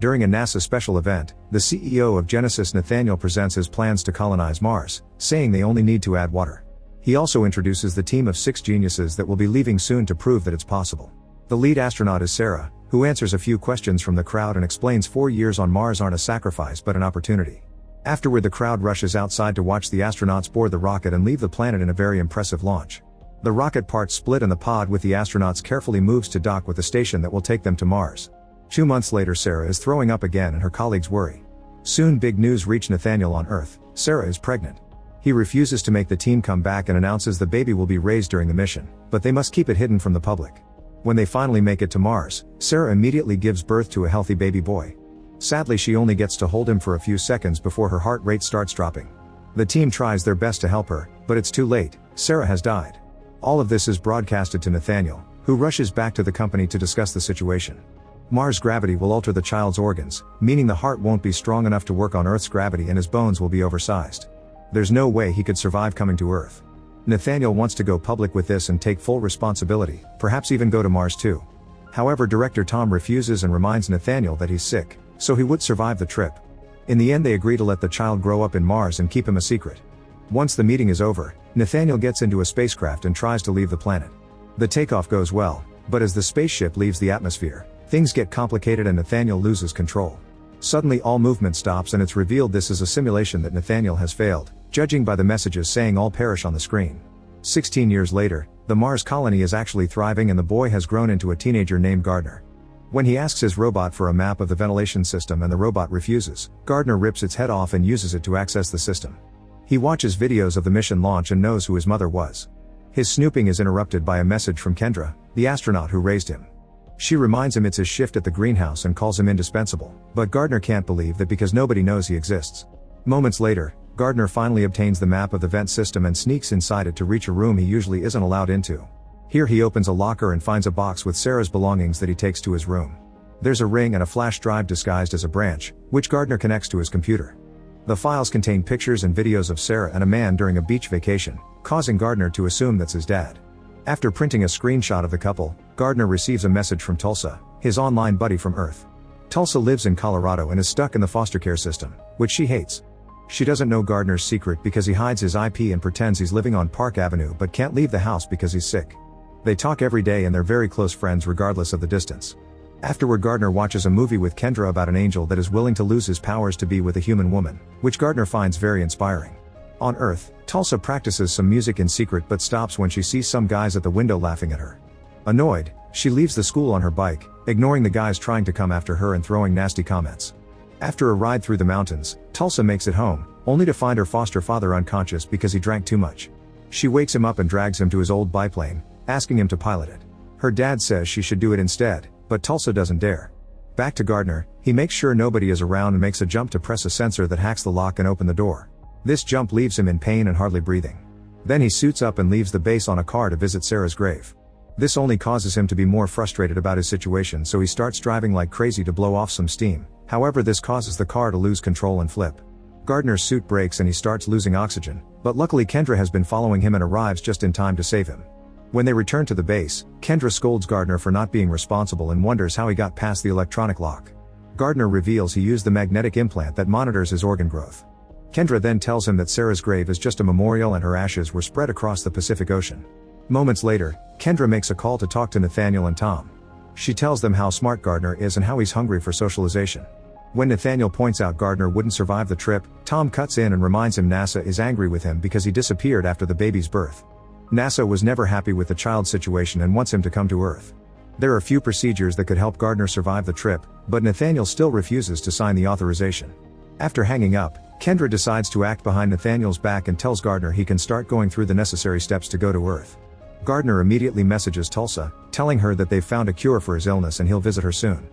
During a NASA special event, the CEO of Genesis Nathaniel presents his plans to colonize Mars, saying they only need to add water. He also introduces the team of 6 geniuses that will be leaving soon to prove that it's possible. The lead astronaut is Sarah, who answers a few questions from the crowd and explains 4 years on Mars aren't a sacrifice but an opportunity. Afterward, the crowd rushes outside to watch the astronauts board the rocket and leave the planet in a very impressive launch. The rocket parts split and the pod with the astronauts carefully moves to dock with the station that will take them to Mars. 2 months later, Sarah is throwing up again and her colleagues worry. Soon big news reach Nathaniel on Earth: Sarah is pregnant. He refuses to make the team come back and announces the baby will be raised during the mission, but they must keep it hidden from the public. When they finally make it to Mars, Sarah immediately gives birth to a healthy baby boy. Sadly, she only gets to hold him for a few seconds before her heart rate starts dropping. The team tries their best to help her, but it's too late. Sarah has died. All of this is broadcasted to Nathaniel, who rushes back to the company to discuss the situation. Mars gravity will alter the child's organs, meaning the heart won't be strong enough to work on Earth's gravity and his bones will be oversized. There's no way he could survive coming to Earth. Nathaniel wants to go public with this and take full responsibility, perhaps even go to Mars too. However, director Tom refuses and reminds Nathaniel that he's sick, so he would survive the trip. In the end, they agree to let the child grow up in Mars and keep him a secret. Once the meeting is over, Nathaniel gets into a spacecraft and tries to leave the planet. The takeoff goes well, but as the spaceship leaves the atmosphere, things get complicated and Nathaniel loses control. Suddenly all movement stops and it's revealed this is a simulation that Nathaniel has failed, judging by the messages saying all perish on the screen. 16 years later, the Mars colony is actually thriving and the boy has grown into a teenager named Gardner. When he asks his robot for a map of the ventilation system and the robot refuses, Gardner rips its head off and uses it to access the system. He watches videos of the mission launch and knows who his mother was. His snooping is interrupted by a message from Kendra, the astronaut who raised him. She reminds him it's his shift at the greenhouse and calls him indispensable, but Gardner can't believe that because nobody knows he exists. Moments later, Gardner finally obtains the map of the vent system and sneaks inside it to reach a room he usually isn't allowed into. Here he opens a locker and finds a box with Sarah's belongings that he takes to his room. There's a ring and a flash drive disguised as a branch, which Gardner connects to his computer. The files contain pictures and videos of Sarah and a man during a beach vacation, causing Gardner to assume that's his dad. After printing a screenshot of the couple, Gardner receives a message from Tulsa, his online buddy from Earth. Tulsa lives in Colorado and is stuck in the foster care system, which she hates. She doesn't know Gardner's secret because he hides his IP and pretends he's living on Park Avenue but can't leave the house because he's sick. They talk every day and they're very close friends regardless of the distance. Afterward, Gardner watches a movie with Kendra about an angel that is willing to lose his powers to be with a human woman, which Gardner finds very inspiring. On Earth, Tulsa practices some music in secret but stops when she sees some guys at the window laughing at her. Annoyed, she leaves the school on her bike, ignoring the guys trying to come after her and throwing nasty comments. After a ride through the mountains, Tulsa makes it home, only to find her foster father unconscious because he drank too much. She wakes him up and drags him to his old biplane, asking him to pilot it. Her dad says she should do it instead, but Tulsa doesn't dare. Back to Gardner, he makes sure nobody is around and makes a jump to press a sensor that hacks the lock and open the door. This jump leaves him in pain and hardly breathing. Then he suits up and leaves the base on a car to visit Sarah's grave. This only causes him to be more frustrated about his situation, so he starts driving like crazy to blow off some steam. However, this causes the car to lose control and flip. Gardner's suit breaks and he starts losing oxygen, but luckily Kendra has been following him and arrives just in time to save him. When they return to the base, Kendra scolds Gardner for not being responsible and wonders how he got past the electronic lock. Gardner reveals he used the magnetic implant that monitors his organ growth. Kendra then tells him that Sarah's grave is just a memorial and her ashes were spread across the Pacific Ocean. Moments later, Kendra makes a call to talk to Nathaniel and Tom. She tells them how smart Gardner is and how he's hungry for socialization. When Nathaniel points out Gardner wouldn't survive the trip, Tom cuts in and reminds him NASA is angry with him because he disappeared after the baby's birth. NASA was never happy with the child's situation and wants him to come to Earth. There are few procedures that could help Gardner survive the trip, but Nathaniel still refuses to sign the authorization. After hanging up, Kendra decides to act behind Nathaniel's back and tells Gardner he can start going through the necessary steps to go to Earth. Gardner immediately messages Tulsa, telling her that they've found a cure for his illness and he'll visit her soon.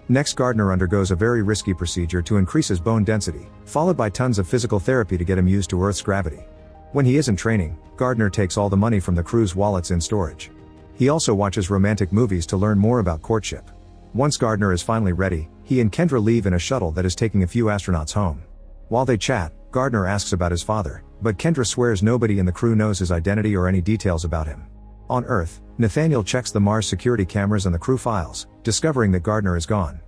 Next, Gardner undergoes a very risky procedure to increase his bone density, followed by tons of physical therapy to get him used to Earth's gravity. When he isn't training, Gardner takes all the money from the crew's wallets in storage. He also watches romantic movies to learn more about courtship. Once Gardner is finally ready, he and Kendra leave in a shuttle that is taking a few astronauts home. While they chat, Gardner asks about his father, but Kendra swears nobody in the crew knows his identity or any details about him. On Earth, Nathaniel checks the Mars security cameras and the crew files, discovering that Gardner is gone.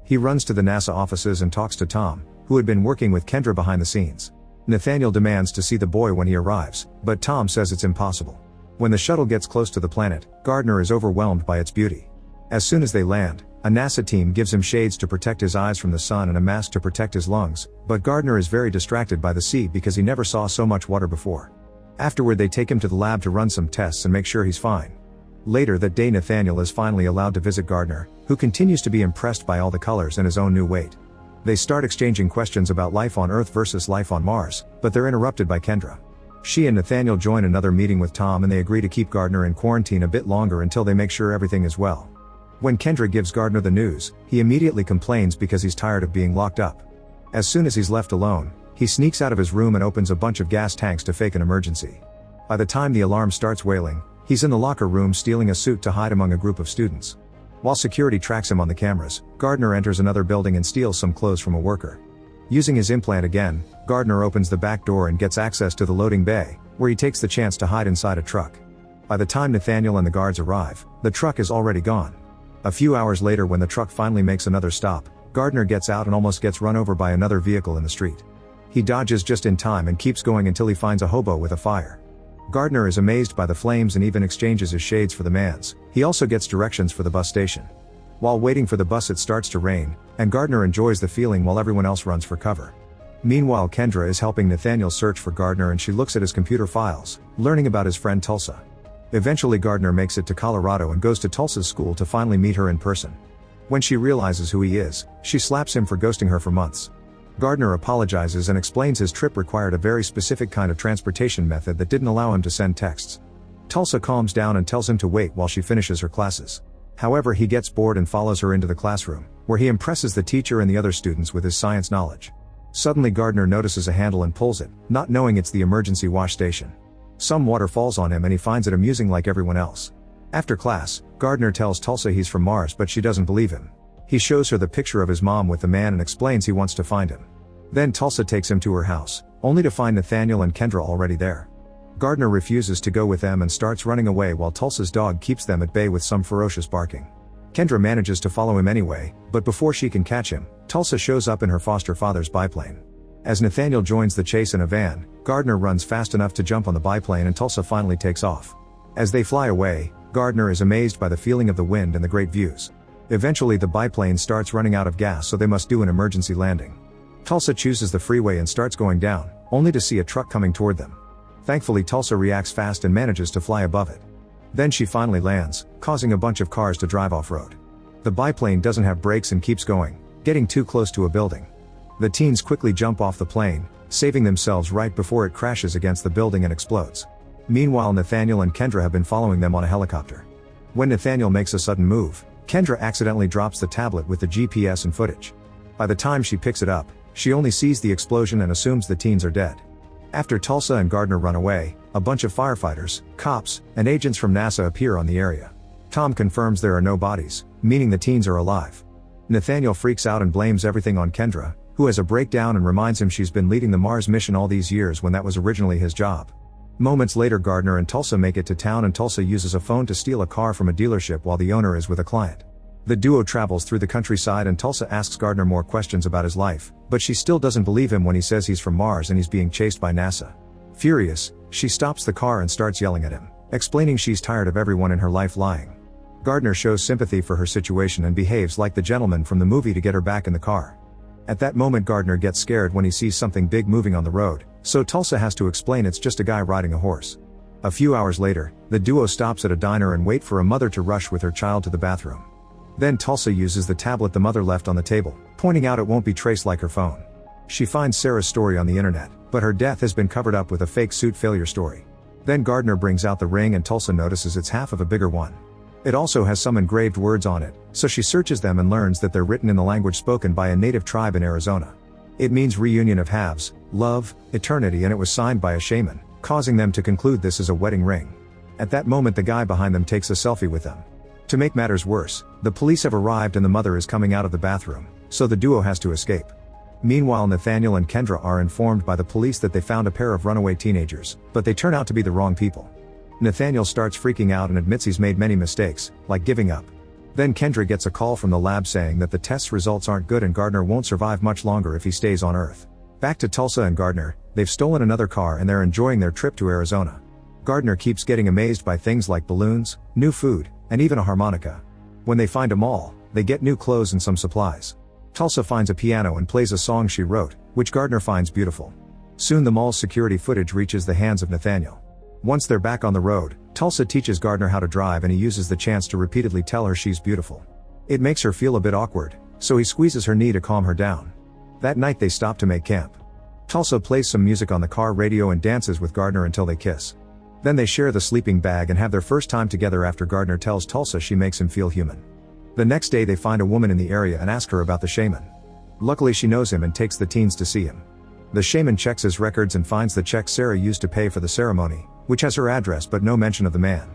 He runs to the NASA offices and talks to Tom, who had been working with Kendra behind the scenes. Nathaniel demands to see the boy when he arrives, but Tom says it's impossible. When the shuttle gets close to the planet, Gardner is overwhelmed by its beauty. As soon as they land, a NASA team gives him shades to protect his eyes from the sun and a mask to protect his lungs, but Gardner is very distracted by the sea because he never saw so much water before. Afterward, they take him to the lab to run some tests and make sure he's fine. Later that day, Nathaniel is finally allowed to visit Gardner, who continues to be impressed by all the colors and his own new weight. They start exchanging questions about life on Earth versus life on Mars, but they're interrupted by Kendra. She and Nathaniel join another meeting with Tom and they agree to keep Gardner in quarantine a bit longer until they make sure everything is well. When Kendra gives Gardner the news, he immediately complains because he's tired of being locked up. As soon as he's left alone, he sneaks out of his room and opens a bunch of gas tanks to fake an emergency. By the time the alarm starts wailing, he's in the locker room stealing a suit to hide among a group of students. While security tracks him on the cameras, Gardner enters another building and steals some clothes from a worker. Using his implant again, Gardner opens the back door and gets access to the loading bay, where he takes the chance to hide inside a truck. By the time Nathaniel and the guards arrive, the truck is already gone. A few hours later, when the truck finally makes another stop, Gardner gets out and almost gets run over by another vehicle in the street. He dodges just in time and keeps going until he finds a hobo with a fire. Gardner is amazed by the flames and even exchanges his shades for the man's. He also gets directions for the bus station. While waiting for the bus, it starts to rain, and Gardner enjoys the feeling while everyone else runs for cover. Meanwhile, Kendra is helping Nathaniel search for Gardner and she looks at his computer files, learning about his friend Tulsa. Eventually, Gardner makes it to Colorado and goes to Tulsa's school to finally meet her in person. When she realizes who he is, she slaps him for ghosting her for months. Gardner apologizes and explains his trip required a very specific kind of transportation method that didn't allow him to send texts. Tulsa calms down and tells him to wait while she finishes her classes. However, he gets bored and follows her into the classroom, where he impresses the teacher and the other students with his science knowledge. Suddenly, Gardner notices a handle and pulls it, not knowing it's the emergency wash station. Some water falls on him and he finds it amusing like everyone else. After class, Gardner tells Tulsa he's from Mars, but she doesn't believe him. He shows her the picture of his mom with the man and explains he wants to find him. Then Tulsa takes him to her house, only to find Nathaniel and Kendra already there. Gardner refuses to go with them and starts running away while Tulsa's dog keeps them at bay with some ferocious barking. Kendra manages to follow him anyway, but before she can catch him, Tulsa shows up in her foster father's biplane. As Nathaniel joins the chase in a van, Gardner runs fast enough to jump on the biplane and Tulsa finally takes off. As they fly away, Gardner is amazed by the feeling of the wind and the great views. Eventually, the biplane starts running out of gas, so they must do an emergency landing. Tulsa chooses the freeway and starts going down, only to see a truck coming toward them. Thankfully, Tulsa reacts fast and manages to fly above it. Then she finally lands, causing a bunch of cars to drive off-road. The biplane doesn't have brakes and keeps going, getting too close to a building. The teens quickly jump off the plane, saving themselves right before it crashes against the building and explodes. Meanwhile, Nathaniel and Kendra have been following them on a helicopter. When Nathaniel makes a sudden move, Kendra accidentally drops the tablet with the GPS and footage. By the time she picks it up, she only sees the explosion and assumes the teens are dead. After Tulsa and Gardner run away, a bunch of firefighters, cops, and agents from NASA appear on the area. Tom confirms there are no bodies, meaning the teens are alive. Nathaniel freaks out and blames everything on Kendra, who has a breakdown and reminds him she's been leading the Mars mission all these years when that was originally his job. Moments later, Gardner and Tulsa make it to town and Tulsa uses a phone to steal a car from a dealership while the owner is with a client. The duo travels through the countryside and Tulsa asks Gardner more questions about his life, but she still doesn't believe him when he says he's from Mars and he's being chased by NASA. Furious, she stops the car and starts yelling at him, explaining she's tired of everyone in her life lying. Gardner shows sympathy for her situation and behaves like the gentleman from the movie to get her back in the car. At that moment, Gardner gets scared when he sees something big moving on the road, so Tulsa has to explain it's just a guy riding a horse. A few hours later, the duo stops at a diner and wait for a mother to rush with her child to the bathroom. Then Tulsa uses the tablet the mother left on the table, pointing out it won't be traced like her phone. She finds Sarah's story on the internet, but her death has been covered up with a fake suit failure story. Then Gardner brings out the ring and Tulsa notices it's half of a bigger one. It also has some engraved words on it, so she searches them and learns that they're written in the language spoken by a native tribe in Arizona. It means reunion of halves, love, eternity, and it was signed by a shaman, causing them to conclude this is a wedding ring. At that moment, the guy behind them takes a selfie with them. To make matters worse, the police have arrived and the mother is coming out of the bathroom, so the duo has to escape. Meanwhile, Nathaniel and Kendra are informed by the police that they found a pair of runaway teenagers, but they turn out to be the wrong people. Nathaniel starts freaking out and admits he's made many mistakes, like giving up. Then Kendra gets a call from the lab saying that the test results aren't good and Gardner won't survive much longer if he stays on Earth. Back to Tulsa and Gardner, they've stolen another car and they're enjoying their trip to Arizona. Gardner keeps getting amazed by things like balloons, new food, and even a harmonica. When they find a mall, they get new clothes and some supplies. Tulsa finds a piano and plays a song she wrote, which Gardner finds beautiful. Soon the mall's security footage reaches the hands of Nathaniel. Once they're back on the road, Tulsa teaches Gardner how to drive and he uses the chance to repeatedly tell her she's beautiful. It makes her feel a bit awkward, so he squeezes her knee to calm her down. That night they stop to make camp. Tulsa plays some music on the car radio and dances with Gardner until they kiss. Then they share the sleeping bag and have their first time together after Gardner tells Tulsa she makes him feel human. The next day they find a woman in the area and ask her about the shaman. Luckily she knows him and takes the teens to see him. The shaman checks his records and finds the check Sarah used to pay for the ceremony, which has her address but no mention of the man.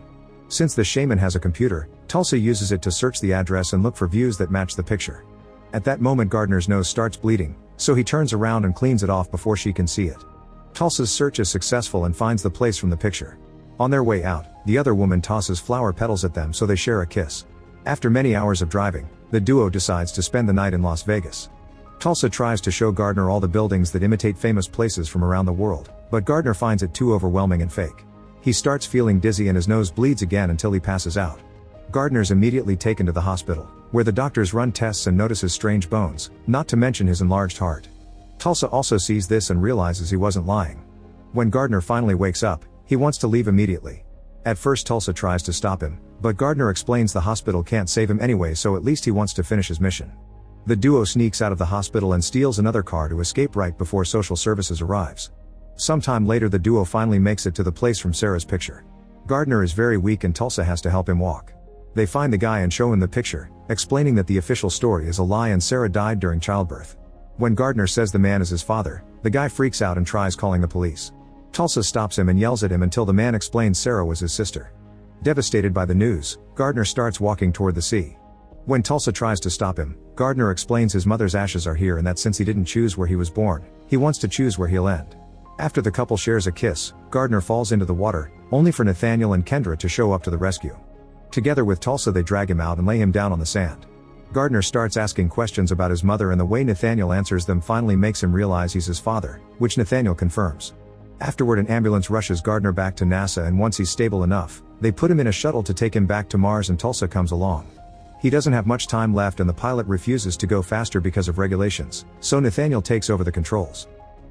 Since the shaman has a computer, Tulsa uses it to search the address and look for views that match the picture. At that moment Gardner's nose starts bleeding, so he turns around and cleans it off before she can see it. Tulsa's search is successful and finds the place from the picture. On their way out, the other woman tosses flower petals at them so they share a kiss. After many hours of driving, the duo decides to spend the night in Las Vegas. Tulsa tries to show Gardner all the buildings that imitate famous places from around the world, but Gardner finds it too overwhelming and fake. He starts feeling dizzy and his nose bleeds again until he passes out. Gardner's immediately taken to the hospital, where the doctors run tests and notice his strange bones, not to mention his enlarged heart. Tulsa also sees this and realizes he wasn't lying. When Gardner finally wakes up, he wants to leave immediately. At first Tulsa tries to stop him, but Gardner explains the hospital can't save him anyway, so at least he wants to finish his mission. The duo sneaks out of the hospital and steals another car to escape right before social services arrives. Sometime later the duo finally makes it to the place from Sarah's picture. Gardner is very weak and Tulsa has to help him walk. They find the guy and show him the picture, explaining that the official story is a lie and Sarah died during childbirth. When Gardner says the man is his father, the guy freaks out and tries calling the police. Tulsa stops him and yells at him until the man explains Sarah was his sister. Devastated by the news, Gardner starts walking toward the sea. When Tulsa tries to stop him, Gardner explains his mother's ashes are here and that since he didn't choose where he was born, he wants to choose where he'll end. After the couple shares a kiss, Gardner falls into the water, only for Nathaniel and Kendra to show up to the rescue. Together with Tulsa they drag him out and lay him down on the sand. Gardner starts asking questions about his mother and the way Nathaniel answers them finally makes him realize he's his father, which Nathaniel confirms. Afterward an ambulance rushes Gardner back to NASA and once he's stable enough, they put him in a shuttle to take him back to Mars and Tulsa comes along. He doesn't have much time left and the pilot refuses to go faster because of regulations, so Nathaniel takes over the controls.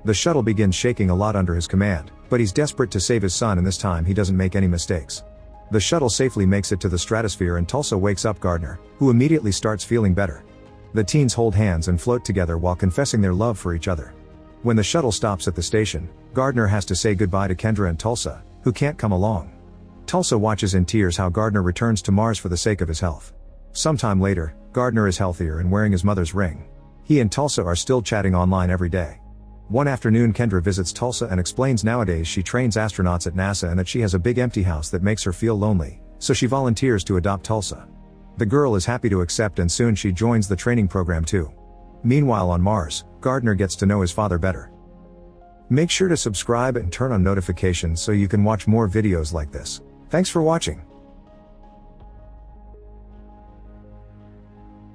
The shuttle begins shaking a lot under his command, but he's desperate to save his son and this time he doesn't make any mistakes. The shuttle safely makes it to the stratosphere and Tulsa wakes up Gardner, who immediately starts feeling better. The teens hold hands and float together while confessing their love for each other. When the shuttle stops at the station, Gardner has to say goodbye to Kendra and Tulsa, who can't come along. Tulsa watches in tears how Gardner returns to Mars for the sake of his health. Sometime later, Gardner is healthier and wearing his mother's ring. He and Tulsa are still chatting online every day. One afternoon Kendra visits Tulsa and explains nowadays she trains astronauts at NASA and that she has a big empty house that makes her feel lonely, so she volunteers to adopt Tulsa. The girl is happy to accept and soon she joins the training program too. Meanwhile on Mars, Gardner gets to know his father better. Make sure to subscribe and turn on notifications so you can watch more videos like this. Thanks for watching.